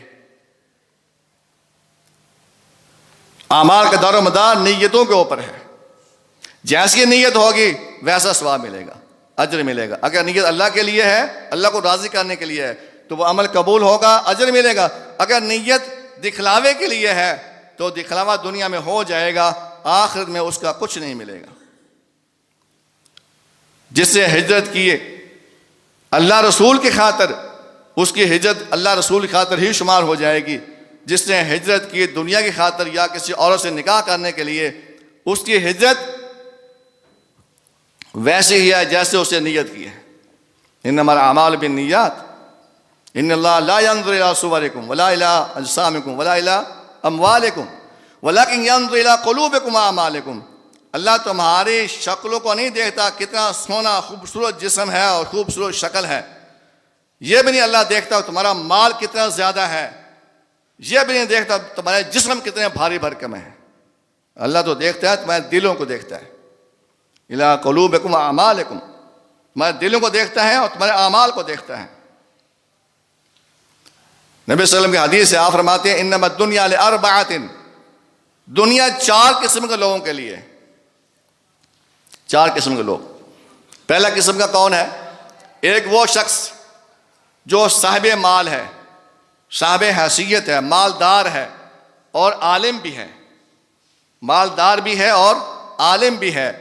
اعمال کا دار و مدار نیتوں کے اوپر ہے، جیسی نیت ہوگی ویسا ثواب ملے گا، اجر ملے گا۔ اگر نیت اللہ کے لیے ہے، اللہ کو راضی کرنے کے لیے ہے، تو وہ عمل قبول ہوگا، اجر ملے گا۔ اگر نیت دکھلاوے کے لیے ہے تو دکھلاوا دنیا میں ہو جائے گا، آخرت میں اس کا کچھ نہیں ملے گا۔ جس نے ہجرت کی اللہ رسول کی خاطر، اس کی ہجرت اللہ رسول کی خاطر ہی شمار ہو جائے گی۔ جس نے ہجرت کی دنیا کی خاطر یا کسی عورت سے نکاح کرنے کے لیے، اس کی ہجرت ویسے ہی ہے جیسے اسے نیت کی ہے۔ انما الاعمال بالنیات ان اللہ لا ينظر الى صورکم ولا الى اجسامکم ولا الى اموالکم ولكن ينظر الى قلوبکم واعمالکم۔ اللہ تمہاری شکلوں کو نہیں دیکھتا، کتنا سونا خوبصورت جسم ہے اور خوبصورت شکل ہے، یہ بھی نہیں اللہ دیکھتا تمہارا مال کتنا زیادہ ہے، یہ بھی نہیں دیکھتا تمہارے جسم کتنے بھاری بھرکم ہیں۔ اللہ تو دیکھتا ہے تمہارے دلوں کو دیکھتا ہے، اِلَىٰ قُلُوبِكُمْ وَأَعْمَالِكُمْ، تمہارے دلوں کو دیکھتا ہے اور تمہارے اعمال کو دیکھتا ہے۔ نبی صلی اللہ علیہ وسلم کی حدیث سے آپ فرماتے ہیں اِنَّمَا الدُّنْيَا لِأَرْبَعَةٍ، دنیا 4 قسم کے لوگوں کے لیے، 4 قسم کے لوگ۔ پہلا قسم کا کون ہے؟ ایک وہ شخص جو صاحب مال ہے، صاحب حیثیت ہے، مالدار ہے اور عالم بھی ہے، مالدار بھی ہے اور عالم بھی ہے۔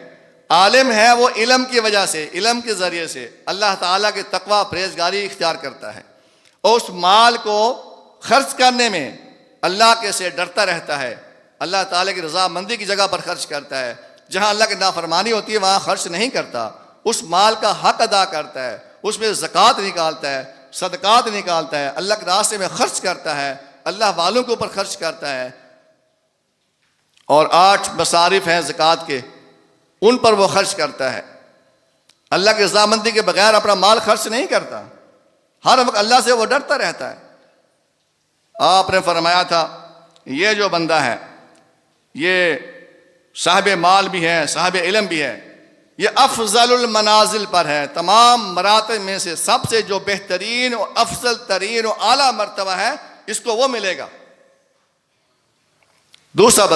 عالم ہے وہ علم کی وجہ سے، علم کے ذریعے سے اللہ تعالیٰ کے تقوی پرہیزگاری اختیار کرتا ہے، اور اس مال کو خرچ کرنے میں اللہ کے سے ڈرتا رہتا ہے، اللہ تعالیٰ کی رضامندی کی جگہ پر خرچ کرتا ہے، جہاں اللہ کی نافرمانی ہوتی ہے وہاں خرچ نہیں کرتا، اس مال کا حق ادا کرتا ہے، اس میں زکوٰۃ نکالتا ہے، صدقات نکالتا ہے، اللہ کے راستے میں خرچ کرتا ہے، اللہ والوں کے اوپر خرچ کرتا ہے، اور 8 مصارف ہیں زکوٰۃ کے، ان پر وہ خرچ کرتا ہے۔ اللہ کی رضامندی کے بغیر اپنا مال خرچ نہیں کرتا، ہر وقت اللہ سے وہ ڈرتا رہتا ہے۔ آپ نے فرمایا تھا یہ جو بندہ ہے یہ صاحب مال بھی ہے، صاحب علم بھی ہے، یہ افضل المنازل پر ہے، تمام مراتب میں سے سب سے جو بہترین اور افضل ترین اور اعلیٰ مرتبہ ہے اس کو وہ ملے گا۔ دوسرا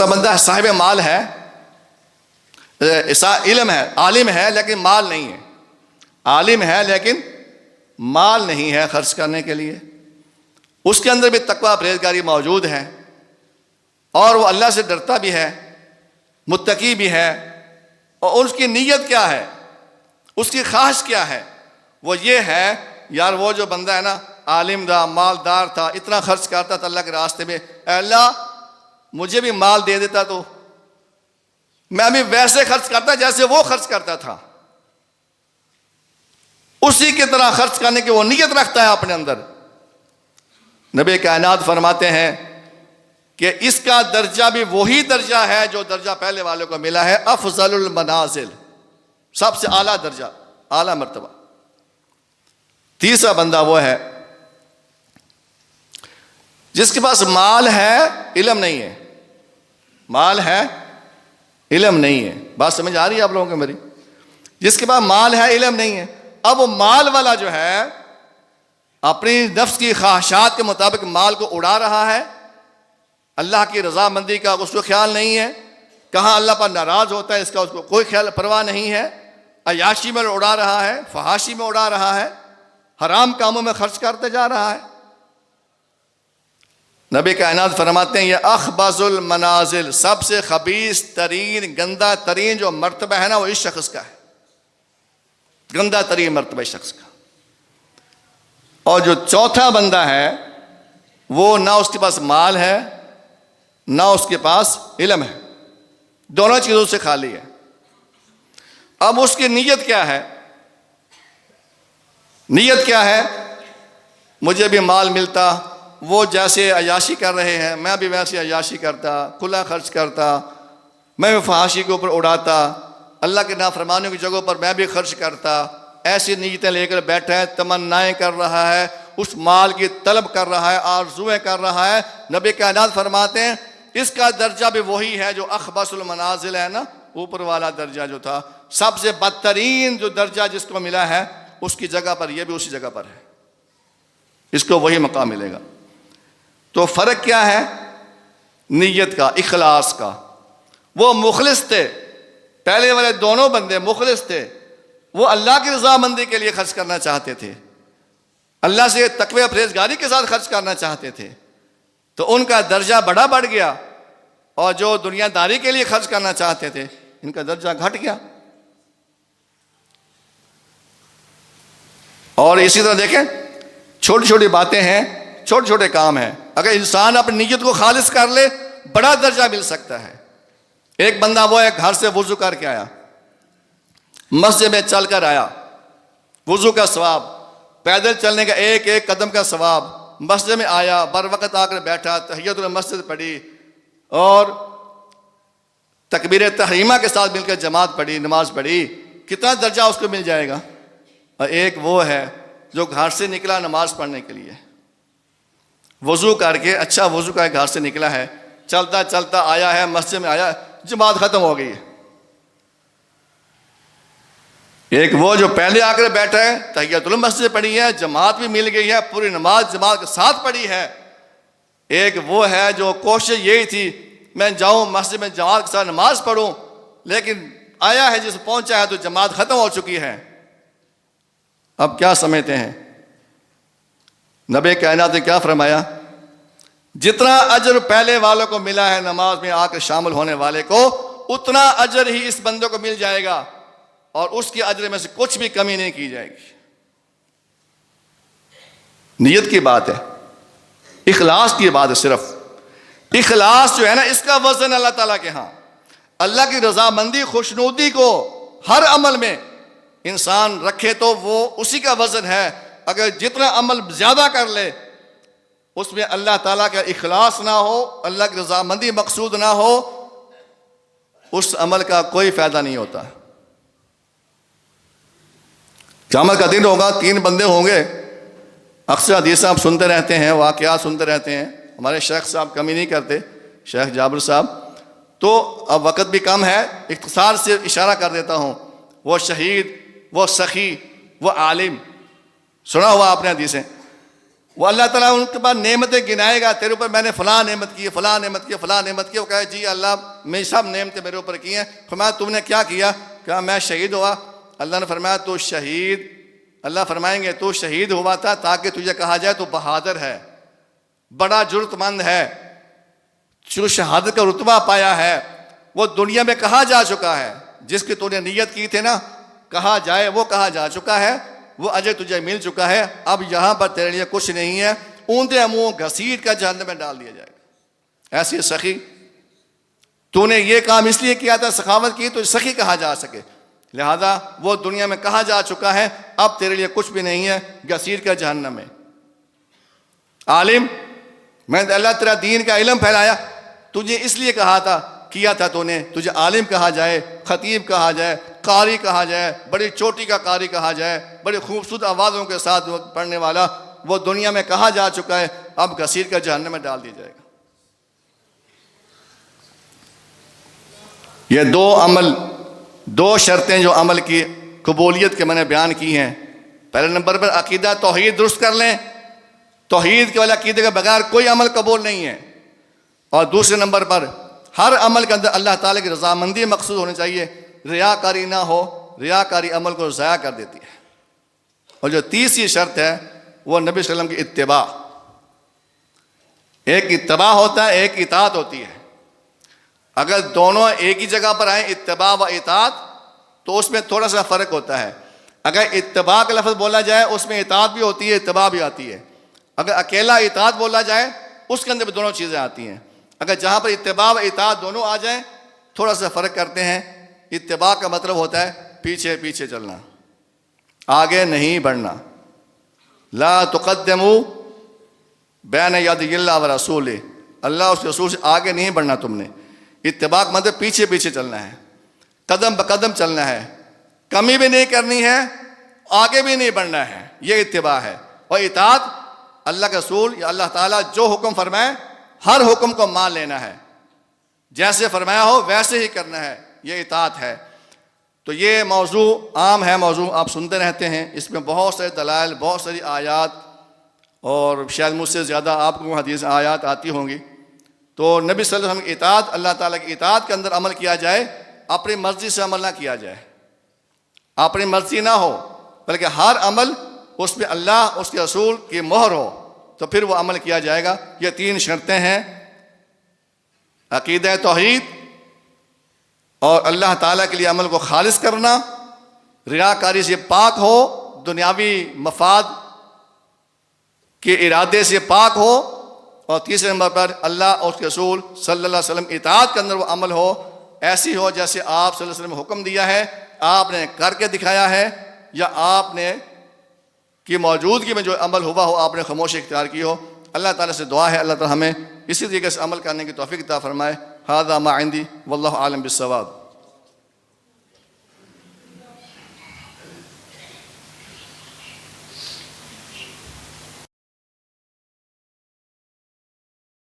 بندہ صاحب مال ہے، علم ہے، عالم ہے لیکن مال نہیں ہے، عالم ہے لیکن مال نہیں ہے خرچ کرنے کے لیے، اس کے اندر بھی تقوی پرہیزگاری موجود ہے اور وہ اللہ سے ڈرتا بھی ہے، متقی بھی ہے، اور اس کی نیت کیا ہے، اس کی خواہش کیا ہے؟ وہ یہ ہے یار وہ جو بندہ ہے نا عالم تھا، مالدار تھا، اتنا خرچ کرتا تھا اللہ کے راستے میں، اے اللہ مجھے بھی مال دے دیتا تو میں بھی ویسے خرچ کرتا جیسے وہ خرچ کرتا تھا، اسی کی طرح خرچ کرنے کی وہ نیت رکھتا ہے اپنے اندر۔ نبی کائنات فرماتے ہیں کہ اس کا درجہ بھی وہی درجہ ہے جو درجہ پہلے والوں کو ملا ہے، افضل المنازل، سب سے اعلیٰ درجہ، اعلیٰ مرتبہ۔ تیسرا بندہ وہ ہے جس کے پاس مال ہے علم نہیں ہے، مال ہے علم نہیں ہے، بات سمجھ آ رہی ہے آپ لوگوں کو میری؟ جس کے پاس مال ہے علم نہیں ہے، اب وہ مال والا جو ہے اپنی نفس کی خواہشات کے مطابق مال کو اڑا رہا ہے، اللہ کی رضامندی کا اس کو خیال نہیں ہے، کہاں اللہ پر ناراض ہوتا ہے اس کا اس کو کوئی خیال پرواہ نہیں ہے، عیاشی میں اڑا رہا ہے، فحاشی میں اڑا رہا ہے، حرام کاموں میں خرچ کرتے جا رہا ہے۔ نبی کائنات فرماتے ہیں یہ اخبث المنازل، سب سے خبیث ترین، گندہ ترین جو مرتبہ ہے نا وہ اس شخص کا ہے، گندہ ترین مرتبہ اس شخص کا۔ اور جو چوتھا بندہ ہے وہ نہ اس کے پاس مال ہے نہ اس کے پاس علم ہے، دونوں چیزوں سے خالی ہے۔ اب اس کی نیت کیا ہے؟ نیت کیا ہے؟ مجھے بھی مال ملتا، وہ جیسے عیاشی کر رہے ہیں میں بھی ویسے عیاشی کرتا، کھلا خرچ کرتا، میں بھی فحاشی کے اوپر اڑاتا، اللہ کے نافرمانیوں کی جگہوں پر میں بھی خرچ کرتا، ایسی نیتیں لے کر بیٹھا ہے، تمنائیں کر رہا ہے، اس مال کی طلب کر رہا ہے، آرزویں کر رہا ہے۔ نبی کائنات فرماتے ہیں اس کا درجہ بھی وہی ہے جو اخبث المنازل ہے نا، اوپر والا درجہ جو تھا، سب سے بدترین جو درجہ جس کو ملا ہے اس کی جگہ پر یہ بھی اسی جگہ پر ہے، اس کو وہی مقام ملے گا۔ تو فرق کیا ہے؟ نیت کا، اخلاص کا۔ وہ مخلص تھے، پہلے والے دونوں بندے مخلص تھے، وہ اللہ کی رضامندی کے لیے خرچ کرنا چاہتے تھے، اللہ سے تقوی پرہیزگاری کے ساتھ خرچ کرنا چاہتے تھے، تو ان کا درجہ بڑا بڑھ گیا، اور جو دنیا داری کے لیے خرچ کرنا چاہتے تھے ان کا درجہ گھٹ گیا۔ اور اسی طرح دیکھیں چھوٹی چھوٹی باتیں ہیں، چھوٹے چھوٹے کام ہیں، اگر انسان اپنی نیت کو خالص کر لے بڑا درجہ مل سکتا ہے۔ ایک بندہ وہ ہے گھر سے وضو کر کے آیا، مسجد میں چل کر آیا، وضو کا ثواب، پیدل چلنے کا ایک ایک قدم کا ثواب، مسجد میں آیا، بر وقت آ کر بیٹھا، تحیت المسجد پڑھی، اور تکبیر تحریمہ کے ساتھ مل کر جماعت پڑھی، نماز پڑھی، کتنا درجہ اس کو مل جائے گا؟ اور ایک وہ ہے جو گھر سے نکلا نماز پڑھنے کے لیے، وضو کر کے اچھا وضو کر کے گھر سے نکلا ہے، چلتا چلتا آیا ہے، مسجد میں آیا، جماعت ختم ہو گئی ہے۔ ایک وہ جو پہلے آ کر بیٹھا ہے، تحیۃ المسجد پڑھی ہے، جماعت بھی مل گئی ہے، پوری نماز جماعت کے ساتھ پڑھی ہے۔ ایک وہ ہے جو کوشش یہی تھی میں جاؤں مسجد میں جماعت کے ساتھ نماز پڑھوں، لیکن آیا ہے جس پہنچا ہے تو جماعت ختم ہو چکی ہے۔ اب کیا سمجھتے ہیں؟ نبی کائنات نے کیا فرمایا؟ جتنا اجر پہلے والوں کو ملا ہے نماز میں آ کر شامل ہونے والے کو، اتنا اجر ہی اس بندے کو مل جائے گا، اور اس کے اجر میں سے کچھ بھی کمی نہیں کی جائے گی۔ نیت کی بات ہے، اخلاص کی بات ہے، صرف اخلاص جو ہے نا، اس کا وزن اللہ تعالیٰ کے ہاں، اللہ کی رضامندی خوشنودی کو ہر عمل میں انسان رکھے تو وہ اسی کا وزن ہے۔ اگر جتنا عمل زیادہ کر لے اس میں اللہ تعالیٰ کا اخلاص نہ ہو، اللہ کی رضامندی مقصود نہ ہو، اس عمل کا کوئی فائدہ نہیں ہوتا۔ قیامت کا دن ہوگا، 3 بندے ہوں گے، اکثر حدیث آپ سنتے رہتے ہیں، واقعات سنتے رہتے ہیں، ہمارے شیخ صاحب کمی نہیں کرتے، شیخ جابر صاحب۔ تو اب وقت بھی کم ہے، اختصار سے اشارہ کر دیتا ہوں۔ وہ شہید، وہ سخی، وہ عالم، سنا ہوا آپ نے حدیثیں، وہ اللہ تعالیٰ ان کے بعد نعمتیں گنائے گا، تیرے اوپر میں نے فلاں نعمت کی، فلاں نعمت کی، فلاں نعمت کی۔ وہ کہے جی اللہ میری سب نعمتیں میرے اوپر کی ہیں۔ فرمایا تم نے کیا کیا؟ کہا میں شہید ہوا۔ اللہ نے فرمایا تو شہید، اللہ فرمائیں گے تو شہید ہوا تھا تاکہ تجھے کہا جائے تو بہادر ہے، بڑا جرت مند ہے، جو شہادت کا رتبہ پایا ہے، وہ دنیا میں کہا جا چکا ہے۔ جس کی تو نے نیت کی تھی نا کہا جائے، وہ کہا جا چکا ہے، وہ اجر تجھے مل چکا ہے۔ اب یہاں پر تیرے لیے کچھ نہیں ہے، اونتے منہ گھسیٹ کر جہنم میں ڈال دیا جائے گا۔ ایسی سخی، تو نے یہ کام اس لیے کیا تھا، سخاوت کی، تو سخی کہا جا سکے، لہذا وہ دنیا میں کہا جا چکا ہے، اب تیرے لیے کچھ بھی نہیں ہے، گھسیٹ کر جہنم میں۔ عالم، میں نے اللہ تیرا دین کا علم پھیلایا، تجھے اس لیے کہا تھا، کیا تھا تو نے، تجھے عالم کہا جائے، خطیب کہا جائے، قاری کہا جائے، بڑی چوٹی کا قاری کہا جائے، بڑی خوبصورت آوازوں کے ساتھ پڑھنے والا، وہ دنیا میں کہا جا چکا ہے، اب گھسیٹ کر جہنم میں ڈال دیا جائے گا۔ یہ دو شرطیں جو عمل کی قبولیت کے میں نے بیان کی ہیں۔ پہلے نمبر پر عقیدہ توحید درست کر لیں، توحید کے والے عقیدے کے بغیر کوئی عمل قبول نہیں ہے۔ اور دوسرے نمبر پر ہر عمل کے اندر اللہ تعالیٰ کی رضامندی مقصود ہونی چاہیے، ریاکاری نہ ہو، ریاکاری عمل کو ضائع کر دیتی ہے۔ اور جو تیسری شرط ہے وہ نبی صلی اللہ علیہ وسلم کی اتباع۔ ایک اتباع ہوتا ہے، ایک اطاعت ہوتی ہے۔ اگر دونوں ایک ہی جگہ پر آئیں، اتباع و اطاعت، تو اس میں تھوڑا سا فرق ہوتا ہے۔ اگر اتباع کا لفظ بولا جائے اس میں اطاعت بھی ہوتی ہے، اتباع بھی آتی ہے۔ اگر اکیلا اطاعت بولا جائے اس کے اندر بھی دونوں چیزیں آتی ہیں۔ اگر جہاں پر اتباع و اطاعت دونوں آ جائیں تھوڑا سا فرق کرتے ہیں۔ اتباع کا مطلب ہوتا ہے پیچھے پیچھے چلنا، آگے نہیں بڑھنا۔ لا تقدموا بین یدی اللہ و رسولہ، اللہ اس کے رسول سے آگے نہیں بڑھنا تم نے۔ اتباع کا مطلب پیچھے پیچھے چلنا ہے، قدم بقدم چلنا ہے، کمی بھی نہیں کرنی ہے، آگے بھی نہیں بڑھنا ہے، یہ اتباع ہے۔ اور اطاعت اللہ کے رسول یا اللہ تعالیٰ جو حکم فرمائے ہر حکم کو مان لینا ہے، جیسے فرمایا ہو ویسے ہی کرنا ہے، یہ اطاعت ہے۔ تو یہ موضوع عام ہے، موضوع آپ سنتے رہتے ہیں، اس میں بہت سارے دلائل، بہت ساری آیات، اور شاید مجھ سے زیادہ آپ کو حدیث آیات آتی ہوں گی۔ تو نبی صلی اللہ علیہ وسلم کی اطاعت، اللہ تعالیٰ کی اطاعت کے اندر عمل کیا جائے، اپنی مرضی سے عمل نہ کیا جائے، اپنی مرضی نہ ہو، بلکہ ہر عمل اس میں اللہ اس کے رسول کی مہر ہو، تو پھر وہ عمل کیا جائے گا۔ یہ 3 شرطیں ہیں، عقیدہ توحید، اور اللہ تعالیٰ کے لیے عمل کو خالص کرنا، ریاکاری سے پاک ہو، دنیاوی مفاد کے ارادے سے پاک ہو، اور تیسرے نمبر پر اللہ اور اس کے رسول صلی اللہ علیہ وسلم اطاعت کے اندر وہ عمل ہو، ایسی ہو جیسے آپ صلی اللہ علیہ وسلم حکم دیا ہے، آپ نے کر کے دکھایا ہے، یا آپ نے کی موجودگی میں جو عمل ہوا ہو آپ نے خاموشی اختیار کی ہو۔ اللہ تعالیٰ سے دعا ہے اللہ تعالیٰ ہمیں اسی طریقے سے عمل کرنے کی توفیق عطا فرمائے۔ ھذا ما عندی واللہ اعلم بالصواب۔